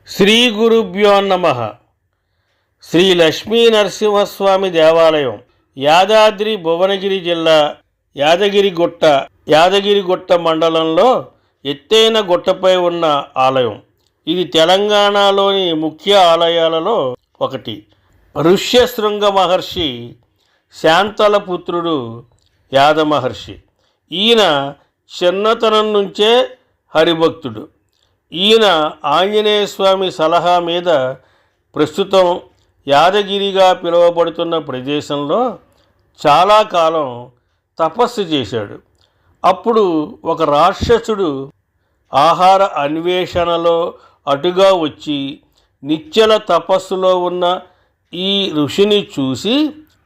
శ్రీ గురుభ్యో నమః. శ్రీ లక్ష్మీ నరసింహస్వామి దేవాలయం యాదాద్రి భువనగిరి జిల్లా యాదగిరిగుట్ట మండలంలో ఎత్తైన గుట్టపై ఉన్న ఆలయం. ఇది తెలంగాణలోని ముఖ్య ఆలయాలలో ఒకటి. ఋష్యశృంగ మహర్షి శాంతల పుత్రుడు యాద మహర్షి. ఈయన చిన్నతనం నుంచే హరిభక్తుడు. ఈయన ఆంజనేయ స్వామి సలహా మీద ప్రస్తుతం యాదగిరిగా పిలువబడుతున్న ప్రదేశంలో చాలా కాలం తపస్సు చేశాడు. అప్పుడు ఒక రాక్షసుడు ఆహార అన్వేషణలో అటుగా వచ్చి నిశ్చల తపస్సులో ఉన్న ఈ ఋషిని చూసి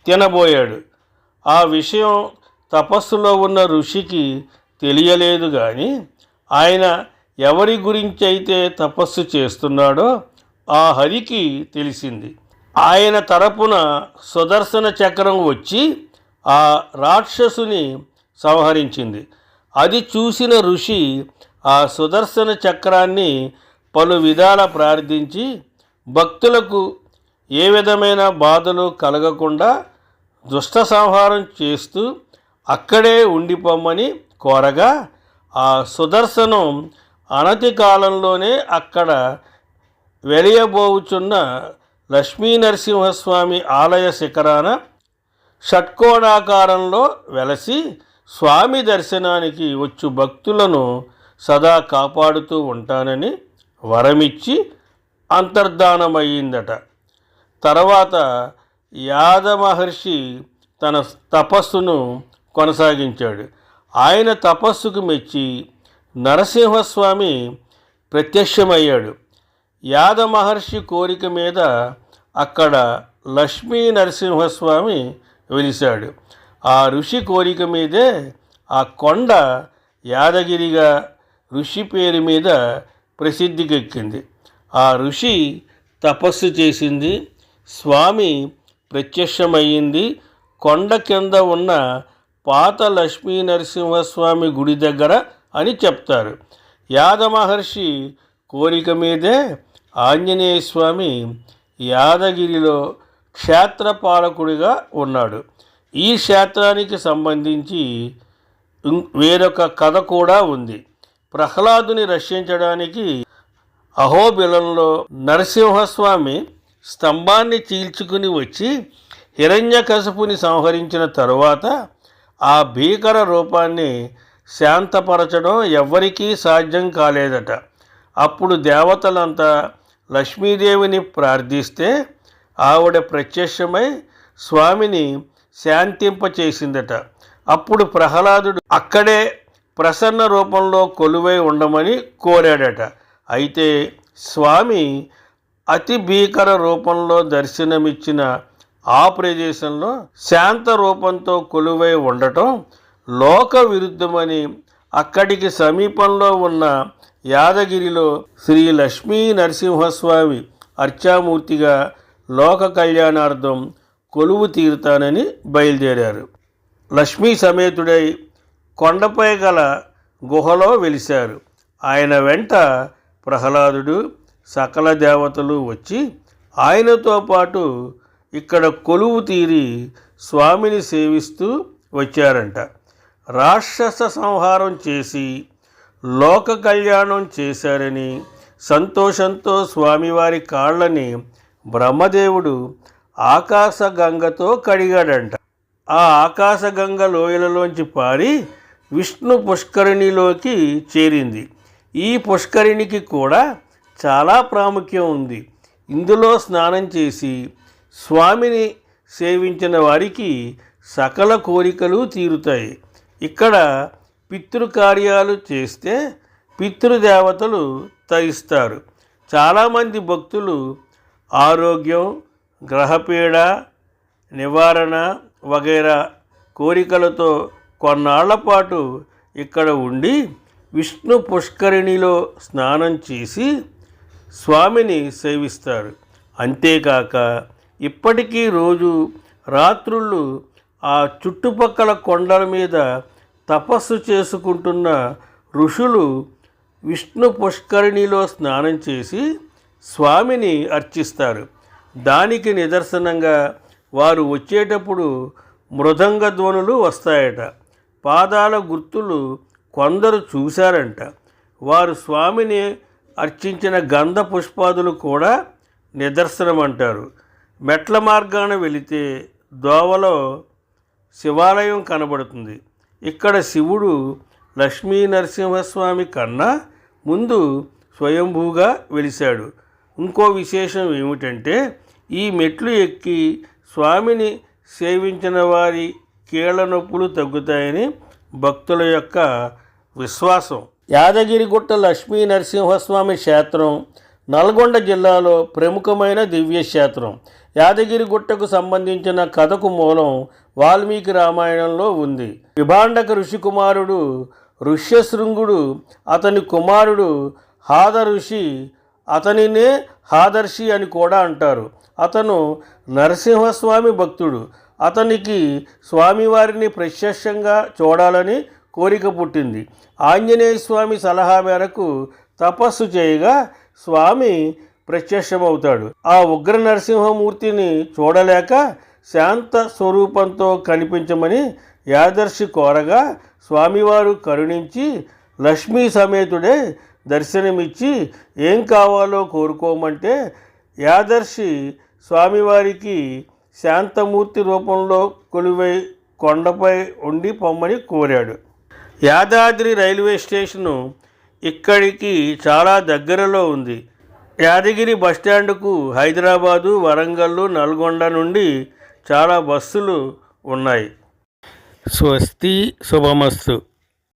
తినబోయాడు. ఆ విషయం తపస్సులో ఉన్న ఋషికి తెలియలేదు, కానీ ఆయన ఎవరి గురించి అయితే తపస్సు చేస్తున్నాడో ఆ హరికి తెలిసింది. ఆయన తరపున సుదర్శన చక్రం వచ్చి ఆ రాక్షసుని సంహరించింది. అది చూసిన ఋషి ఆ సుదర్శన చక్రాన్ని పలు విధాల ప్రార్థించి భక్తులకు ఏ విధమైన బాధలు కలగకుండా దుష్ట సంహారం చేస్తూ అక్కడే ఉండిపోమ్మని కోరగా ఆ సుదర్శనం అనతి కాలంలోనే అక్కడ వెలియబోవుచున్న లక్ష్మీ నరసింహస్వామి ఆలయ శిఖరాన షట్కోణాకారంలో వెలసి స్వామి దర్శనానికి వచ్చు భక్తులను సదా కాపాడుతూ ఉంటానని వరమిచ్చి అంతర్ధానమయ్యిందట. తర్వాత యాద మహర్షి తన తపస్సును కొనసాగించాడు. ఆయన తపస్సుకు మెచ్చి నరసింహస్వామి ప్రత్యక్షమయ్యాడు. యాద మహర్షి కోరిక మీద అక్కడ లక్ష్మీ నరసింహస్వామి వెలిశాడు. ఆ ఋషి కోరిక మీదే ఆ కొండ యాదగిరిగా ఋషి పేరు మీద ప్రసిద్ధికెక్కింది. ఆ ఋషి తపస్సు చేసింది, స్వామి ప్రత్యక్షమయ్యింది కొండ కింద ఉన్న పాత లక్ష్మీ నరసింహస్వామి గుడి దగ్గర అని చెప్తారు. యాద మహర్షి కోరిక మీదే ఆంజనేయ స్వామి యాదగిరిలో క్షేత్రపాలకుడిగా ఉన్నాడు. ఈ క్షేత్రానికి సంబంధించి వేరొక కథ కూడా ఉంది. ప్రహ్లాదుని రక్షించడానికి అహోబిలంలో నరసింహస్వామి స్తంభాన్ని చీల్చుకుని వచ్చి హిరణ్యకశపుని సంహరించిన తరువాత ఆ భీకర రూపాన్ని శాంతపరచడం ఎవ్వరికీ సాధ్యం కాలేదట. అప్పుడు దేవతలంతా లక్ష్మీదేవిని ప్రార్థిస్తే ఆవిడ ప్రత్యక్షమై స్వామిని శాంతింపచేసిందట. అప్పుడు ప్రహ్లాదుడు అక్కడే ప్రసన్న రూపంలో కొలువై ఉండమని కోరాడట. అయితే స్వామి అతి భీకర రూపంలో దర్శనమిచ్చిన ఆ ప్రదేశంలో శాంత రూపంతో కొలువై ఉండటం లోక విరుద్ధమని అక్కడికి సమీపంలో ఉన్న యాదగిరిలో శ్రీ లక్ష్మీ నరసింహస్వామి అర్చామూర్తిగా లోక కళ్యాణార్థం కొలువు తీరుతానని బయలుదేరారు. లక్ష్మీ సమేతుడై కొండపై గల గుహలో వెలిశారు. ఆయన వెంట ప్రహ్లాదుడు సకల దేవతలు వచ్చి ఆయనతో పాటు ఇక్కడ కొలువు తీరి స్వామిని సేవిస్తూ వచ్చారంట. రాక్షస సంహారం చేసి లోక కళ్యాణం చేశారని సంతోషంతో స్వామివారి కాళ్ళని బ్రహ్మదేవుడు ఆకాశగంగతో కడిగాడంట. ఆ ఆకాశగంగ లోయలలోంచి పారి విష్ణు పుష్కరిణిలోకి చేరింది. ఈ పుష్కరిణికి కూడా చాలా ప్రాముఖ్యం ఉంది. ఇందులో స్నానం చేసి స్వామిని సేవించిన వారికి సకల కోరికలు తీరుతాయి. ఇక్కడ పితృకార్యాలు చేస్తే పితృదేవతలు తరిస్తారు. చాలామంది భక్తులు ఆరోగ్యం, గ్రహపీడ నివారణ వగైరా కోరికలతో కొన్నాళ్ల పాటు ఇక్కడ ఉండి విష్ణు పుష్కరిణిలో స్నానం చేసి స్వామిని సేవిస్తారు. అంతేకాక ఇప్పటికీ రోజు రాత్రుళ్ళు ఆ చుట్టుపక్కల కొండల మీద తపస్సు చేసుకుంటున్న ఋషులు విష్ణు పుష్కరిణిలో స్నానం చేసి స్వామిని అర్చిస్తారు. దానికి నిదర్శనంగా వారు వచ్చేటప్పుడు మృదంగ ధ్వనులు వస్తాయట. పాదాల గుర్తులు కొందరు చూశారంట. వారు స్వామిని అర్చించిన గంధ పుష్పాదులు కూడా నిదర్శనమంటారు. మెట్ల మార్గాన వెళితే దోవలో శివాలయం కనబడుతుంది. ఇక్కడ శివుడు లక్ష్మీ నరసింహస్వామి కన్నా ముందు స్వయంభూగా వెలిశాడు. ఇంకో విశేషం ఏమిటంటే ఈ మెట్లు ఎక్కి స్వామిని సేవించిన వారి కీళ్ళ నొప్పులు తగ్గుతాయని భక్తుల యొక్క విశ్వాసం. యాదగిరిగుట్ట లక్ష్మీ నరసింహస్వామి క్షేత్రం నల్గొండ జిల్లాలో ప్రముఖమైన దివ్యక్షేత్రం. యాదగిరిగుట్టకు సంబంధించిన కథకు మూలం వాల్మీకి రామాయణంలో ఉంది. విభాండక ఋషికుమారుడు ఋష్యశృంగుడు, అతని కుమారుడు హాద ఋషి, అతనినే హాదర్షి అని కూడా అంటారు. అతను నరసింహస్వామి భక్తుడు. అతనికి స్వామివారిని ప్రత్యక్షంగా చూడాలని కోరిక పుట్టింది. ఆంజనేయ స్వామి సలహా మేరకు తపస్సు చేయగా స్వామి ప్రత్యక్షమవుతాడు. ఆ ఉగ్ర నరసింహమూర్తిని చూడలేక శాంత స్వరూపంతో కనిపించమని యాదర్శి కోరగా స్వామివారు కరుణించి లక్ష్మీ సమేతుడే దర్శనమిచ్చి ఏం కావాలో కోరుకోమంటే యాదర్శి స్వామివారికి శాంతమూర్తి రూపంలో కొలువై కొండపై ఉండి పొమ్మని కోరాడు. యాదాద్రి రైల్వే స్టేషను ఇక్కడికి చాలా దగ్గరలో ఉంది. యాదగిరి బస్టాండ్కు హైదరాబాదు, వరంగల్, నల్గొండ నుండి చాలా బస్సులు ఉన్నాయి. స్వస్తి శుభమస్తు.